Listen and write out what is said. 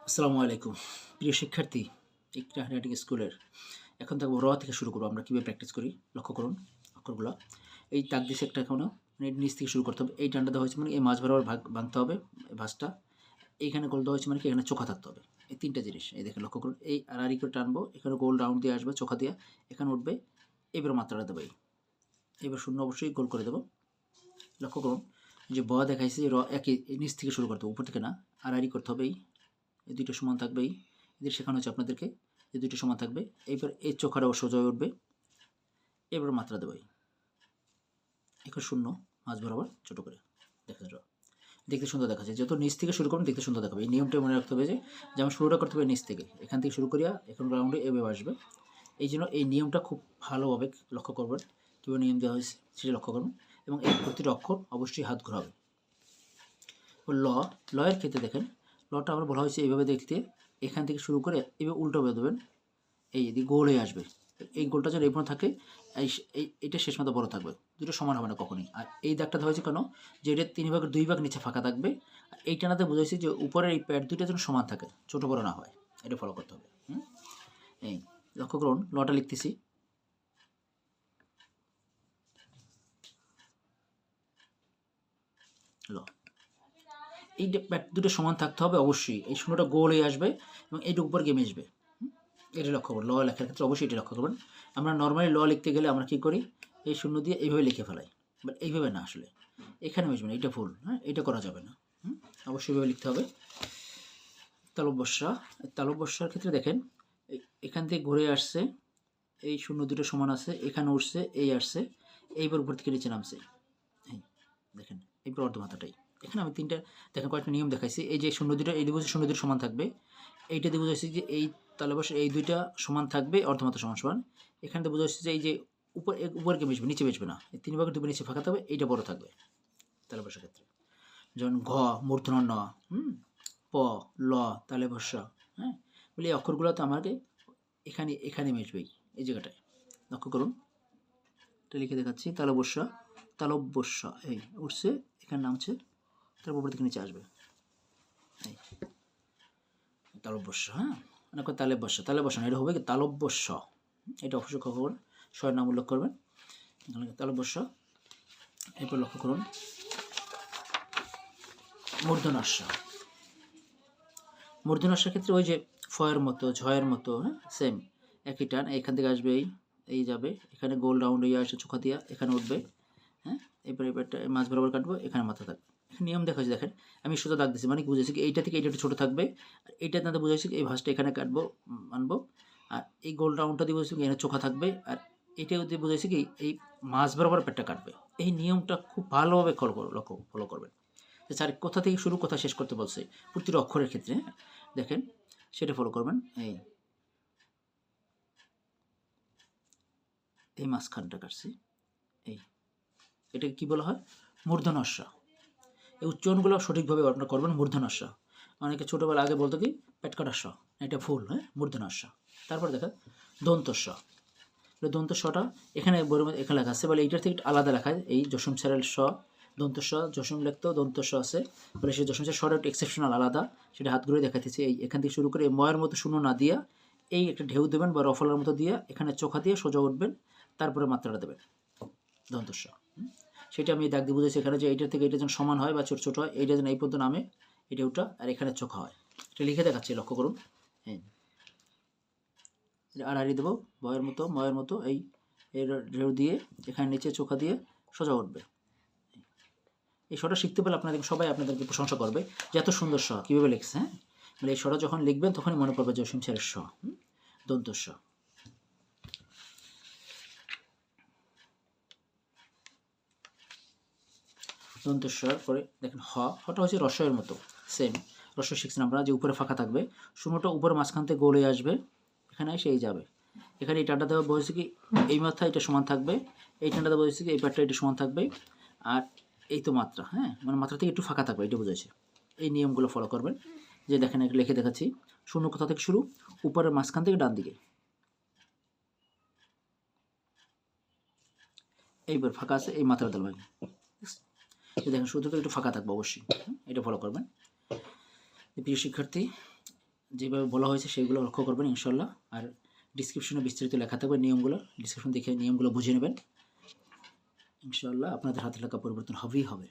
আসসালামু আলাইকুম প্রিয় শিক্ষার্থী। ইকরা হ্যান্ডরাইটিং স্কুলের এখন থাকবো র থেকে শুরু করবো। আমরা কীভাবে প্র্যাকটিস করি লক্ষ্য করুন অক্ষরগুলো। এই তাক দিছে একটা এখনও মানে নিচ থেকে শুরু করতে হবে। এই টানটা দেওয়া হয়েছে মানে এই মাছ বরাবর ভাঙতে হবে এই ভাঁজটা। এইখানে গোল দেওয়া হয়েছে মানে কি এখানে চোখা থাকতে হবে। এই তিনটা জিনিস এই দেখে লক্ষ্য করুন। এই আড়াআড়ি করে টানবো, এখানে গোল রাউন্ড দিয়ে আসবে চোখা দিয়ে, এখানে উঠবে। এবার মাত্রাটা দেবো এবার শূন্য অবশ্যই গোল করে দেবো। লক্ষ্য করুন যে ব দেখাইছে র একই নিচ থেকে শুরু করতে হবে, উপর থেকে না। আড়াআড়ি করতে হবে। এই দুইটা সমান থাকবে। এদের শেখানো হচ্ছে আপনাদেরকে যে দুইটা সমান থাকবে। এইবার এই চোখাটাও সোজা হয়ে উঠবে। এবার মাত্রা দেবো এখন শূন্য মাঝ বরাবর ছোটো করে দেখা যাবে, দেখতে সুন্দর দেখাচ্ছে। যেহেতু নিচ থেকে শুরু করবেন দেখতে সুন্দর দেখাবে। এই নিয়মটা মনে রাখতে হবে যে যেমন শুরুটা করতে হবে নিচ থেকে, এখান থেকে শুরু করিয়া এখন রাউন্ডে এভাবে আসবে। এই জন্য এই নিয়মটা খুব ভালোভাবে লক্ষ্য করবেন, কীভাবে নিয়ম দেওয়া হয়েছে সেটা লক্ষ্য করবেন। এবং এই প্রতিটা অক্ষর অবশ্যই হাত ঘোরাবে। লয়ের ক্ষেত্রে দেখেন লটা আমরা বলা হয়েছে এইভাবে দেখতে, এখান থেকে শুরু করে এভাবে উল্টো বেঁধে দেবেন। এই যদি গোল হয়ে আসবে, এই গোলটা যেন এই পর্যন্ত থাকে, এইটা শেষ মতো বড় থাকবে। দুটো সমান হবে না কখনই। আর এই দাগটা হয়েছে কেন, যে এটা 3 ভাগের 2 ভাগ নিচে ফাঁকা থাকবে। আর এই টানাতে বোঝাইছে যে উপরের এই প্যাড দুইটা যেন সমান থাকে, ছোটো বড় না হয়। এটা ফলো করতে হবে। এই লক্ষ্য করুন লটা লিখতেছি। ল এই প্যাড দুটো সমান থাকতে হবে অবশ্যই। এই শূন্যটা গোল হয়ে আসবে এবং এইটা উপর গিয়ে মিশবে। এটা লক্ষ্য করুন। ল লেখার ক্ষেত্রে অবশ্যই এটা লক্ষ্য করবেন। আমরা নর্মালি ল লিখতে গেলে আমরা কী করি, এই শূন্য দিয়ে এইভাবে লিখে ফেলাই, বাট এইভাবে না, আসলে এখানে মিশবে না, এটা ভুল। হ্যাঁ, এটা করা যাবে না। অবশ্যই এইভাবে লিখতে হবে। তালব্যস্যা, তালব্যস্যার ক্ষেত্রে দেখেন এখান থেকে ঘুরে আসছে, এই শূন্য দুটো সমান আছে, এখানে উঠছে, এই আসছে, এইবার উপর থেকে নিচে নামছে। এই দেখেন এইবার অর্ধমাত্রাটাই। এখানে আমি তিনটা দেখেন কয়েকটা নিয়ম দেখাইছি। এই যে শূন্য দুটো, এই দিকে শূন্য দুটো সমান থাকবে। এইটা দিয়ে বোঝা যাচ্ছে যে এই তালব্যস্যার এই দুইটা সমান থাকবে, অর্ধমাত্রা সমান সমান। এখান থেকে বোঝা যাচ্ছে যে এই যে উপরকে মিশবে, নিচে মিশবে না। এই 3 ভাগের 2 নিচে ফাঁকা থাকবে, এইটা বড় থাকবে তালব্যস্যার ক্ষেত্রে। যেমন ঘ মূর্ধন্য ন, প ল তালব্যস্যা। হ্যাঁ, বলে এই অক্ষরগুলো তো আমাকে এখানে এখানে মিশবেই, এই জায়গাটায় লক্ষ্য করুন। এটা লিখে দেখাচ্ছি। তালব্যস্যা, তালব্যস্যা এই উঠছে, এখানে নামছে, তারপর উপর থেকে নিচে আসবে। এই তালব্যস্য। হ্যাঁ, মানে তালেব্যস্য, তালেব্যস্য না, এটা হবে কি তালব্যস্য। এটা অবশ্যই খবর স্বয়ের নাম উল্লেখ করবেন। তালব্যস্য। এরপর লক্ষ্য করুন মূর্ধন্যাস্য। মূর্ধন্যাস্যের ক্ষেত্রে ওই যে ফয়ের মতো ঝয়ের মতো, হ্যাঁ সেম একই টান। এখান থেকে আসবে এই যাবে, এখানে গোল রাউন্ড হয়ে আসে চোখা দিয়া, এখানে উঠবে। হ্যাঁ, এরপর এবারটা মাছ বরাবর কাটবো, এখানে মাথা থাকবে। নিয়ম দেখা হচ্ছে দেখেন, আমি সোজা দাগ দিচ্ছি মানে কি বুঝেছি কি এইটা থেকে এইটা একটু ছোটো থাকবে। আর এইটা তাদের বুঝেছি এই ভাঁজটা এখানে কাটবো, আনবো। আর এই গোল রাউন্ডটা দিয়ে বুঝেছি এখানে চোখা থাকবে। আর এটাও দিয়ে বুঝেছি কি এই মাছ বরাবর পেটটা কাটবে। এই নিয়মটা খুব ভালোভাবে ফলো করবেন। যে স্যার কোথা থেকে শুরু কোথা শেষ করতে বলছে প্রতিটা অক্ষরের ক্ষেত্রে, হ্যাঁ দেখেন সেটা ফলো করবেন। এই মাঝখানটা কাটছি, এটাকে কী বলা হয় মূর্ধন্যাস্য। এই উচ্চারণগুলো সঠিকভাবে আপনারা করবেন। মূর্ধন্যাস্য অনেকে ছোটোবেলা আগে বলতো কি পেট কাটাস্য, এটা ভুল। হ্যাঁ, মূর্ধন্যাস্য। তারপর দেখেন দন্তস্য। দন্তস্বটা এখানে বইয়ের মধ্যে এখানে লেখা আছে, বলে এইটার থেকে আলাদা লেখা। এই যশম স্যারের স দন্তস্ব, যশম লিখতেও দন্তস্ব আছে, বলে সেই যশম স্যার একটু এক্সেপশনাল আলাদা, সেটা হাত ঘুরে দেখাতেছি। এই এখান থেকে শুরু করে এই ময়ের মতো শূন্য না দিয়া এই একটা ঢেউ দেবেন বা রফলার মতো দিয়ে এখানে চোখা দিয়ে সোজা উঠবেন, তারপরে মাত্রাটা দেবেন দন্তস্ব। সেটা আমি দাগ দিয়ে বুঝেছি এখানে যে এইটার থেকে এটা যেন সমান হয় বা ছোটো ছোটো হয়, এইটা যেন এই পর্যন্ত নামে, এটা ওটা, আর এখানে চোখা হয়। এটা লিখে দেখাচ্ছি লক্ষ্য করুন। হ্যাঁ, আড়াআড়ি দেবো ময়ের মতো এই ঢেউ দিয়ে এখানে নিচে চোখা দিয়ে সোজা উঠবে। এই শটা শিখতে পেলে আপনাদের সবাই আপনাদেরকে প্রশংসা করবে যে এত সুন্দর স কীভাবে লিখছে। হ্যাঁ, মানে এই শটা যখন লিখবেন তখনই মনে পড়বে জসিম স্যারের স, দন্তস্ব। দন্তস্বর পরে দেখেন হটা হচ্ছে রসয়ের মতো, সেম রস শিখছেন আমরা, যে উপরে ফাঁকা থাকবে, শূন্যটা উপরে মাঝখান থেকে গোল হয়ে আসবে, এখানে এসে এই যাবে। এখানে এই টানটা দেওয়া বলেছে কি এই মাথা এটা সমান থাকবে, এই টানটা দেওয়া বলেছে কি এই প্যাটটা এটা সমান থাকবে। আর এই তো মাত্রা, হ্যাঁ মানে মাত্রা থেকে একটু ফাঁকা থাকবে, এটা বুঝেছে। এই নিয়মগুলো ফলো করবেন। যে দেখেন একটু লিখে দেখাচ্ছি। শূন্য কোথা থেকে শুরু, উপরের মাঝখান থেকে ডান দিকে, এইবার ফাঁকা আছে, এই মাত্রা দেওয়া লাগে। দেখেন শুরু থেকে একটু ফাঁকা থাকবে অবশ্যই, এটা ফলো করবেন। প্রিয় শিক্ষার্থী, যেভাবে বলা হয়েছে সেগুলো লক্ষ্য করবেন ইনশাল্লাহ। আর ডিসক্রিপশনে বিস্তারিত লেখা থাকবে নিয়মগুলো, ডিসক্রিপশন দেখে নিয়মগুলো বুঝে নেবেন। ইনশাল্লাহ আপনাদের হাতে লেখা পরিবর্তন হবেই হবে।